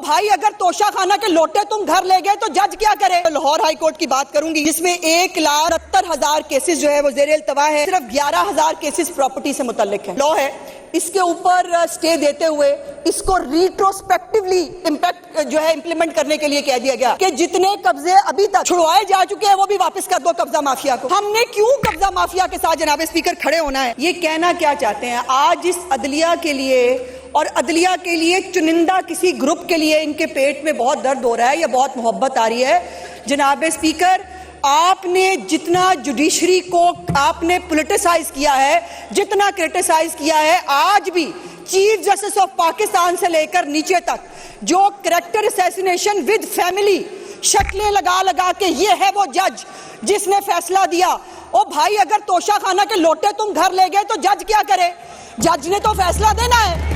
भाई अगर तोशा खाना के लोटे तुम घर ले गए तो जज क्या करे। लाहौर हाई कोर्ट की बात करूंगी जिसमें 1,70,000 केसेस जो है वो जेर इल्तवा है, सिर्फ 11,000 केसेस प्रॉपर्टी से मुतल्लिक है। लॉ है इसके ऊपर स्टे देते हुए इसको रिट्रोस्पेक्टिवली इम्पैक्ट जो है इंप्लीमेंट करने के लिए कह दिया गया कि जितने कब्जे अभी तक छुड़वाए जा चुके हैं वो भी वापस कर दो कब्जा माफिया को। हमने क्यों कब्जा माफिया के साथ जनाब स्पीकर खड़े होना है? ये कहना क्या चाहते हैं? आज इस अदलिया के लिए और अदलिया के लिए चुनिंदा किसी ग्रुप के लिए इनके पेट में बहुत दर्द हो रहा है या बहुत मोहब्बत आ रही है। जनाब स्पीकर, आपने जितना जुडिशरी को आपने पॉलिटिसाइज किया है, जितना क्रिटिसाइज किया है, आज भी चीफ जस्टिस ऑफ पाकिस्तान से लेकर नीचे तक जो कैरेक्टर असैसिनेशन विद फैमिली शक्लें लगा लगा के ये है वो जज जिसने फैसला दिया। ओ भाई अगर तोशा खाना के लोटे तुम घर ले गए तो जज क्या करे? जज ने तो फैसला देना है।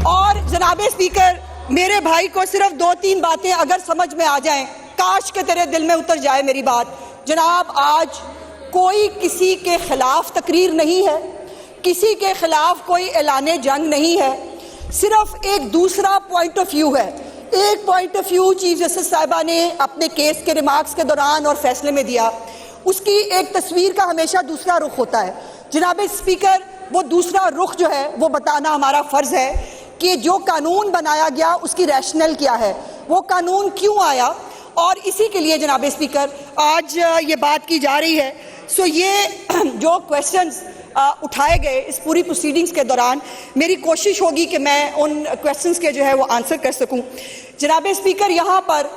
और जनाब स्पीकर, मेरे भाई को सिर्फ 2-3 बातें अगर समझ में आ जाएं, काश के तेरे दिल में उतर जाए मेरी बात। जनाब, आज कोई किसी के खिलाफ तकरीर नहीं है, किसी के खिलाफ कोई ऐलाने जंग नहीं है, सिर्फ एक दूसरा पॉइंट ऑफ व्यू है। एक point of view chief justice साहिबा ने अपने केस के रिमार्क्स के दौरान और फैसले में दिया, उसकी एक तस्वीर का हमेशा दूसरा रुख होता है। जनाब स्पीकर, वो दूसरा रुख जो है वो बताना हमारा फर्ज है कि जो कानून बनाया गया उसकी रैशनल क्या है, वो कानून क्यों आया, और इसी के लिए जनाब स्पीकर आज ये बात की जा रही है। सो ये जो क्वेश्चंस उठाए गए इस पूरी प्रोसीडिंग्स के दौरान, मेरी कोशिश होगी कि मैं उन क्वेश्चंस के जो है वो आंसर कर सकूं। जनाब स्पीकर, यहाँ पर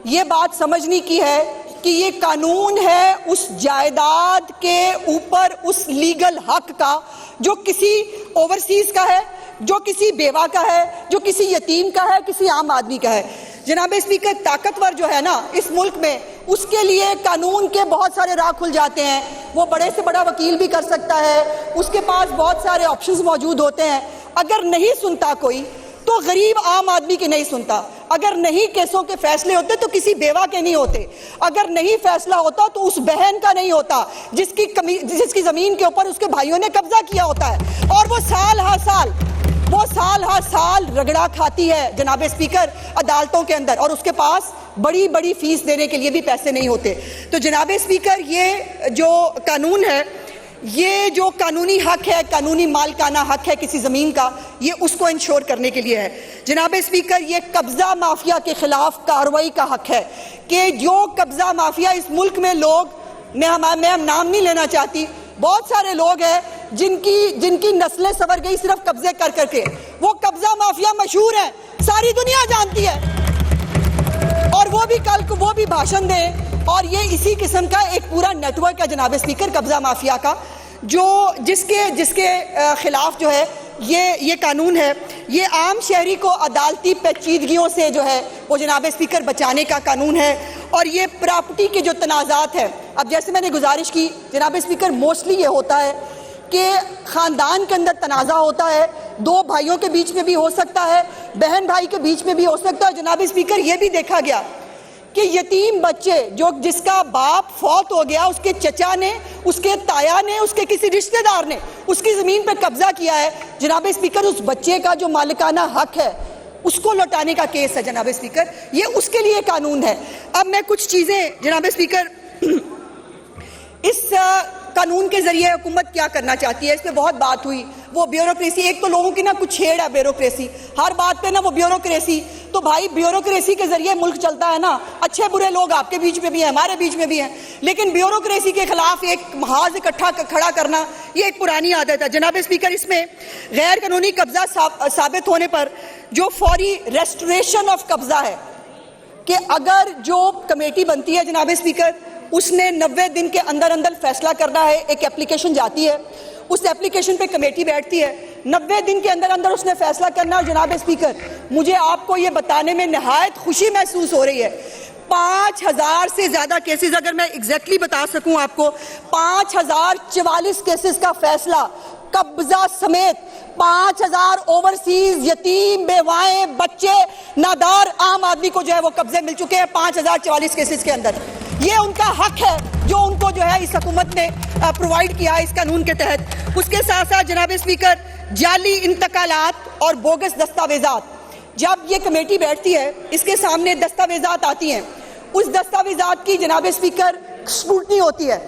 यह बात समझने की है कि ये कानून है उस जायदाद के ऊपर उस लीगल हक का जो किसी ओवरसीज का है, जो किसी बेवा का है, जो किसी यतीम का है, किसी आम आदमी का है। जनाब स्पीकर, ताकतवर जो है ना इस मुल्क में, उसके लिए कानून के बहुत सारे राह खुल जाते हैं। वो बड़े से बड़ा वकील भी कर सकता है, उसके पास बहुत सारे ऑप्शंस मौजूद होते हैं। अगर नहीं सुनता कोई तो गरीब आम आदमी के नहीं सुनता। अगर नहीं केसों के फैसले होते तो किसी बेवा के नहीं होते। अगर नहीं फैसला होता तो उस बहन का नहीं होता जिसकी जमीन के ऊपर उसके भाइयों ने कब्जा किया होता है, और वो साल हर साल रगड़ा खाती है जनाब स्पीकर अदालतों के अंदर, और उसके पास बड़ी बड़ी फीस देने के लिए भी पैसे नहीं होते। तो जनाब स्पीकर, ये जो कानून है, ये जो कानूनी हक है, कानूनी मालकाना हक है किसी ज़मीन का, ये उसको इंश्योर करने के लिए है। जनाब स्पीकर, ये कब्ज़ा माफिया के खिलाफ कार्रवाई का हक है कि जो कब्ज़ा माफिया इस मुल्क में लोग, मैं नाम नहीं लेना चाहती, बहुत सारे लोग हैं जिनकी नस्लें सवर गई सिर्फ कब्जे कर करके। वो कब्ज़ा माफिया मशहूर है, सारी दुनिया जानती है, और वो भी कल को वो भी भाषण दें। और ये इसी किस्म का एक पूरा नेटवर्क है जनाब स्पीकर कब्जा माफिया का, जो जिसके खिलाफ जो है ये कानून है। ये आम शहरी को अदालती पेचीदगियों से जो है वो जनाब स्पीकर बचाने का कानून है। और ये प्रॉपर्टी के जो तनाज़ात है, अब जैसे मैंने गुजारिश की जनाब स्पीकर, मोस्टली ये होता है कि ख़ानदान के अंदर तनाज़ा होता है, 2 भाइयों के बीच में भी हो सकता है, बहन भाई के बीच में भी हो सकता है। जनाब स्पीकर, ये भी देखा गया कि यतीम बच्चे जिसका बाप फौत हो गया, उसके चचा ने, उसके ताया ने, उसके किसी रिश्तेदार ने उसकी ज़मीन पर कब्जा किया है, जनाब स्पीकर, उस बच्चे का जो मालिकाना हक है उसको लौटाने का केस है जनाब स्पीकर, ये उसके लिए कानून है। अब मैं कुछ चीज़ें जनाब स्पीकर, इस कानून के जरिए हुकूमत क्या करना चाहती है, इस पर बहुत बात हुई। वो ब्यूरोक्रेसी, एक तो लोगों की ना कुछ छेड़ है ब्यूरोक्रेसी, हर बात पे ना वो ब्यूरोक्रेसी। तो भाई ब्यूरोक्रेसी के जरिए मुल्क चलता है ना, अच्छे बुरे लोग आपके बीच में भी हैं, हमारे बीच में भी हैं, लेकिन ब्यूरोक्रेसी के खिलाफ एक महाज इकट्ठा खड़ा करना ये एक पुरानी आदत है। जनाब स्पीकर, इसमें गैर कानूनी कब्जा साबित होने पर जो फौरी रेस्टोरेशन ऑफ कब्जा है, कि अगर जो कमेटी बनती है जनाब स्पीकर, उसने 90 दिन के अंदर अंदर फैसला करना है, एक एप्लीकेशन जाती है, उस एप्लीकेशन पे कमेटी बैठती है, 90 दिन के अंदर अंदर उसने फैसला करना। और जनाब स्पीकर, मुझे आपको ये बताने में निहायत खुशी महसूस हो रही है, 5000 से ज्यादा केसेस, अगर मैं एग्जैक्टली बता सकूं आपको, 5044 केसेस का फैसला कब्जा समेत, 5000 ओवरसीज यतीम, बेवाएं, बच्चे, नादार आम आदमी को जो है वो कब्जे मिल चुके हैं 5044 केसेस के अंदर। ये उनका हक है जो उनको उनको जो है इस हुकूमत ने प्रोवाइड किया इस कानून के तहत। उसके साथ साथ जनाब स्पीकर, जाली इंतकालात और बोगस दस्तावेजात, जब ये कमेटी बैठती है इसके सामने दस्तावेजात आती हैं, उस दस्तावेजात की जनाब स्पीकर स्क्रूटनी होती है।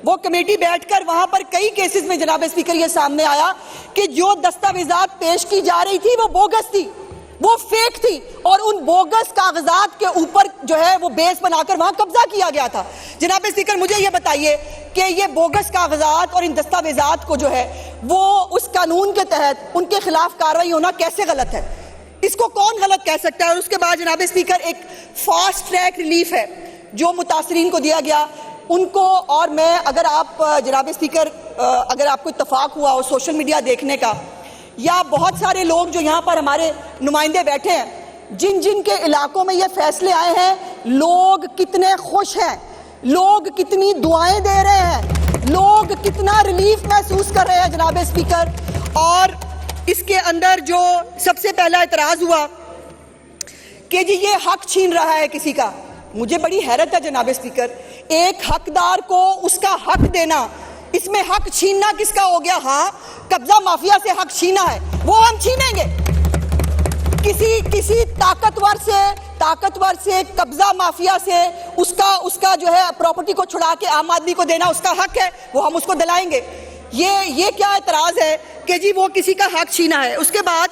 वो कमेटी बैठकर वहां पर कई केसेस में जनाब स्पीकर ये सामने आया कि जो दस्तावेजात पेश की जा रही थी वो बोगस थी, वो फेक थी, और उन बोगस कागजात के ऊपर जो है वो बेस बनाकर वहां कब्जा किया गया था। जनाब स्पीकर, मुझे ये बताइए कि ये बोगस कागजात और इन दस्तावेजात को जो है वो उस कानून के तहत उनके खिलाफ कार्रवाई होना कैसे गलत है? इसको कौन गलत कह सकता है? और उसके बाद जनाब स्पीकर, एक फास्ट ट्रैक रिलीफ है जो मुतासरीन को दिया गया उनको। और मैं, अगर आप जनाब स्पीकर, अगर आपको इत्तफाक हुआ हो सोशल मीडिया देखने का, या बहुत सारे लोग जो यहाँ पर हमारे नुमाइंदे बैठे हैं, जिन जिन के इलाकों में ये फैसले आए हैं, लोग कितने खुश हैं, लोग कितनी दुआएं दे रहे हैं, लोग कितना रिलीफ महसूस कर रहे हैं जनाब स्पीकर। और इसके अंदर जो सबसे पहला एतराज हुआ कि जी ये हक छीन रहा है किसी का, मुझे बड़ी हैरत है जनाब स्पीकर, एक हकदार को उसका हक देना, इसमें हक छीनना किसका हो गया? हाँ, कब्जा माफिया से हक छीना है, वो हम छीनेंगे। किसी ताकतवर से कब्जा माफिया से उसका जो है प्रॉपर्टी को छुड़ा के आम आदमी को देना उसका हक है, वो हम उसको दिलाएंगे। ये क्या एतराज है कि जी वो किसी का हक छीना है? उसके बाद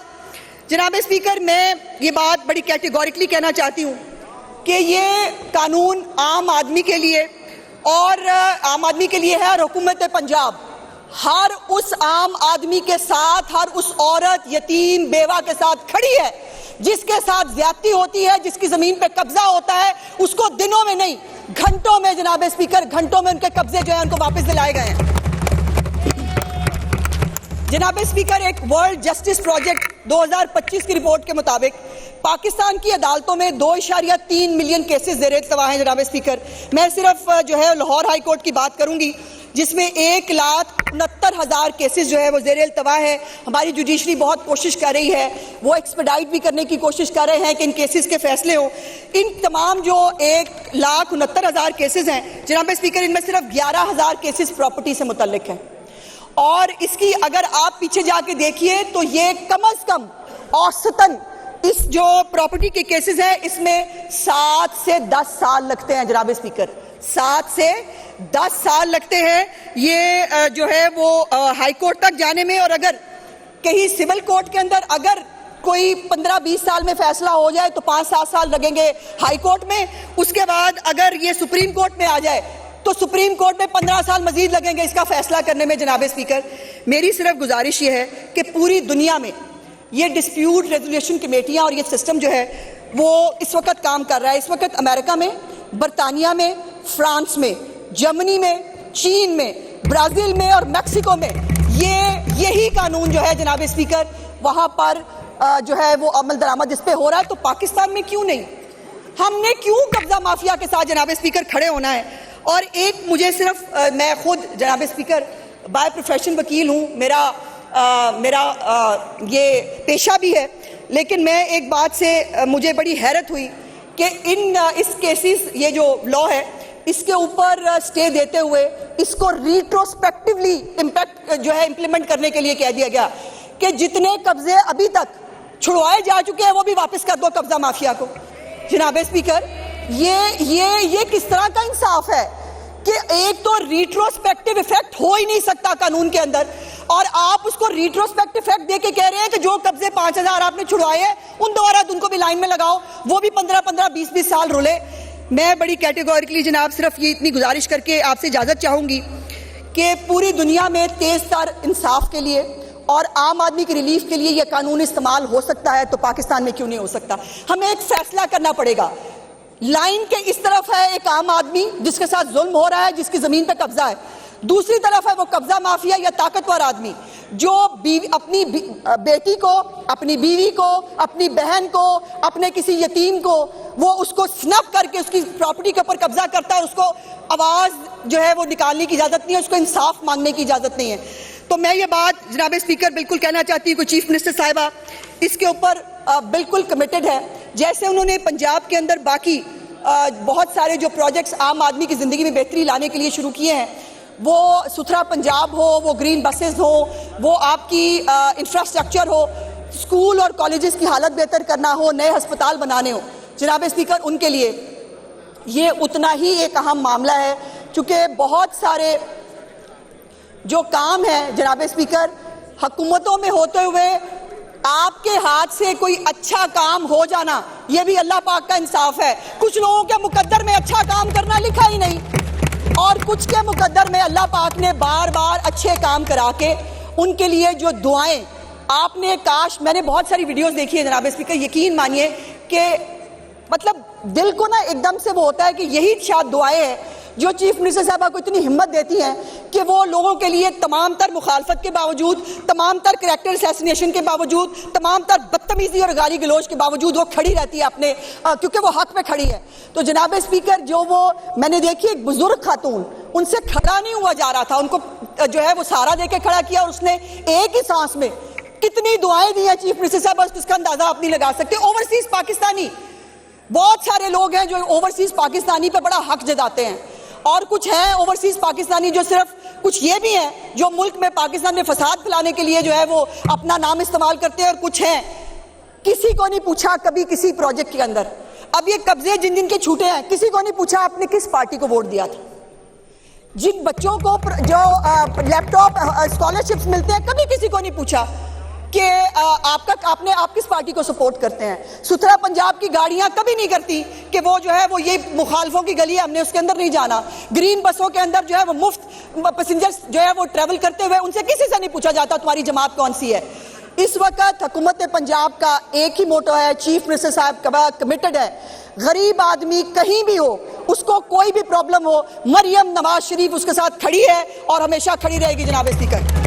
जनाब स्पीकर, मैं ये बात बड़ी कैटेगोरिकली कहना चाहती हूँ कि ये कानून आम आदमी के लिए है और हुकूमत पंजाब हर उस आम आदमी के साथ, हर उस औरत, यतीम, बेवा के साथ खड़ी है जिसके साथ ज्यादती होती है, जिसकी जमीन पे कब्जा होता है, उसको दिनों में नहीं घंटों में जनाब स्पीकर, घंटों में उनके कब्जे जो है उनको वापस दिलाए गए हैं। जनाब स्पीकर, एक वर्ल्ड जस्टिस प्रोजेक्ट 2025 की रिपोर्ट के मुताबिक पाकिस्तान की अदालतों में 2.3 मिलियन केसेस ज़ेर इल्तवा हैं। जनाब स्पीकर, मैं सिर्फ जो है लाहौर हाई कोर्ट की बात करूंगी जिसमें 1,69,000 केसेस जो है वो ज़ेर इल्तवा है। हमारी जुडिशरी बहुत कोशिश कर रही है, वो एक्सपेडाइट भी करने की कोशिश कर रहे हैं कि इन केसेस के फैसले हों। इन तमाम जो 1,69,000 केसेस हैं जनाब स्पीकर, इनमें सिर्फ 11,000 केसेस प्रॉपर्टी से मुतल्लिक हैं, और इसकी अगर आप पीछे जाके देखिए तो ये कम अज कम औसतन इस जो प्रॉपर्टी के केसेस हैं इसमें 7 से 10 साल लगते हैं। जनाब स्पीकर, 7 से 10 साल लगते हैं ये जो है वो हाई कोर्ट तक जाने में, और अगर कहीं सिविल कोर्ट के अंदर अगर कोई 15-20 साल में फैसला हो जाए तो 5-7 साल लगेंगे हाई कोर्ट में। उसके बाद अगर ये सुप्रीम कोर्ट में आ जाए तो सुप्रीम कोर्ट में 15 साल मजीद लगेंगे इसका फैसला करने में। जनाब स्पीकर, मेरी सिर्फ गुजारिश ये है कि पूरी दुनिया में ये डिस्प्यूट रेजोल्यूशन कमेटियां और ये सिस्टम जो है वो इस वक्त काम कर रहा है। इस वक्त अमेरिका में, बरतानिया में, फ्रांस में, जर्मनी में, चीन में, ब्राजील में और मैक्सिको में यही कानून जो है जनाब स्पीकर वहां पर जो है वो अमल दरामद इस पे हो रहा है। तो पाकिस्तान में क्यों नहीं? हमने क्यों कब्जा माफिया के साथ जनाब स्पीकर खड़े होना है? और एक मुझे सिर्फ, मैं खुद जनाब स्पीकर बाय प्रोफेशन वकील हूँ, मेरा ये पेशा भी है, लेकिन मैं एक बात से मुझे बड़ी हैरत हुई कि इस केसेस, ये जो लॉ है इसके ऊपर स्टे देते हुए इसको रिट्रोस्पेक्टिवली इम्प्लीमेंट करने के लिए कह दिया गया कि जितने कब्जे अभी तक छुड़वाए जा चुके हैं वो भी वापस कर दो कब्जा माफिया को। जनाब स्पीकर, ये किस तरह का इंसाफ है कि एक तो रिट्रोस्पेक्टिव इफेक्ट हो ही नहीं सकता कानून के अंदर, और आप उसको रिट्रोस्पेक्टिव इफेक्ट देके कह रहे हैं कि जो कब्जे 5,000 आपने छुड़वाए हैं उन दोबारा उनको भी लाइन में लगाओ, वो भी 15-15, 20-20 साल रुले। मैं बड़ी कैटेगोरिकली जनाब सिर्फ ये इतनी गुजारिश करके आपसे इजाजत चाहूंगी कि पूरी दुनिया में तेज तर इंसाफ के लिए और आम आदमी की रिलीफ के लिए यह कानून इस्तेमाल हो सकता है, तो पाकिस्तान में क्यों नहीं हो सकता? हमें एक फैसला करना पड़ेगा। लाइन के इस तरफ है एक आम आदमी जिसके साथ जुल्म हो रहा है, जिसकी जमीन पे कब्जा है, दूसरी तरफ है वो कब्जा माफिया या ताकतवर आदमी जो अपनी बेटी को, अपनी बीवी को, अपनी बहन को, अपने किसी यतीम को वो उसको स्नैप करके उसकी प्रॉपर्टी के ऊपर कब्जा करता है, उसको आवाज जो है वो निकालने की इजाजत नहीं है, उसको इंसाफ मांगने की इजाजत नहीं है। तो मैं ये बात जनाब स्पीकर बिल्कुल कहना चाहती हूँ कि चीफ मिनिस्टर साहिबा इसके ऊपर बिल्कुल कमिटेड है। जैसे उन्होंने पंजाब के अंदर बाकी बहुत सारे जो प्रोजेक्ट्स आम आदमी की ज़िंदगी में बेहतरी लाने के लिए शुरू किए हैं, वो सुथरा पंजाब हो, वो ग्रीन बसेस हो, वो आपकी इंफ्रास्ट्रक्चर हो, स्कूल और कॉलेजेस की हालत बेहतर करना हो, नए अस्पताल बनाने हो, जनाब स्पीकर, उनके लिए ये उतना ही एक अहम मामला है, क्योंकि बहुत सारे जो काम है जनाब स्पीकर, हुकूमतों में होते हुए आपके हाथ से कोई अच्छा काम हो जाना, यह भी अल्लाह पाक का इंसाफ है। कुछ लोगों के मुकद्दर में अच्छा काम करना लिखा ही नहीं, और कुछ के मुकद्दर में अल्लाह पाक ने बार बार अच्छे काम करा के उनके लिए जो दुआएं आपने, काश, मैंने बहुत सारी वीडियोस देखी है जनाब स्पीकर, यकीन मानिए कि मतलब दिल को ना एकदम से वो होता है कि यही शायद दुआएं हैं जो चीफ मिनिस्टर साहबा को इतनी हिम्मत देती हैं कि वो लोगों के लिए तमाम तर मुखालफत के बावजूद, तमाम तर करैक्टर असैसिनेशन के बावजूद, तमाम तर बदतमीजी और गाली गलोच के बावजूद वो खड़ी रहती है अपने, क्योंकि वो हक पे खड़ी है। तो जनाब स्पीकर, जो वो मैंने देखी एक बुजुर्ग खातून, उनसे खड़ा नहीं हुआ जा रहा था, उनको जो है वो सहारा देके खड़ा किया, और उसने एक ही सांस में कितनी दुआएं दी हैं चीफ मिनिस्टर साहब, उसका अंदाजा आप नहीं लगा सकते। ओवरसीज पाकिस्तानी, बहुत सारे लोग हैं जो ओवरसीज पाकिस्तानी पे बड़ा हक जताते हैं, और कुछ हैं ओवरसीज पाकिस्तानी जो सिर्फ, कुछ ये भी हैं जो मुल्क में पाकिस्तान में फसाद फैलाने के लिए जो है वो अपना नाम इस्तेमाल करते हैं, और कुछ हैं किसी को नहीं पूछा कभी किसी प्रोजेक्ट के अंदर। अब ये कब्जे जिन जिन के छूटे हैं, किसी को नहीं पूछा आपने किस पार्टी को वोट दिया था। जिन बच्चों को जो लैपटॉप स्कॉलरशिप्स मिलते हैं, कभी किसी को नहीं पूछा कि आप किस पार्टी को सपोर्ट करते हैं। सुथरा पंजाब की गाड़ियां कभी नहीं करती कि वो जो है वो ये मुखालफों की गली है, हमने उसके अंदर नहीं जाना। ग्रीन बसों के अंदर जो है वो मुफ्त पैसेंजर्स जो है वो ट्रेवल करते हुए उनसे किसी से नहीं पूछा जाता तुम्हारी जमात कौन सी है। इस वक्त हुकूमत पंजाब का एक ही मोटो है, चीफ मिनिस्टर साहब कमिटेड है, गरीब आदमी कहीं भी हो, उसको कोई भी प्रॉब्लम हो, मरियम नवाज शरीफ उसके साथ खड़ी है और हमेशा खड़ी रहेगी जनाब स्पीकर।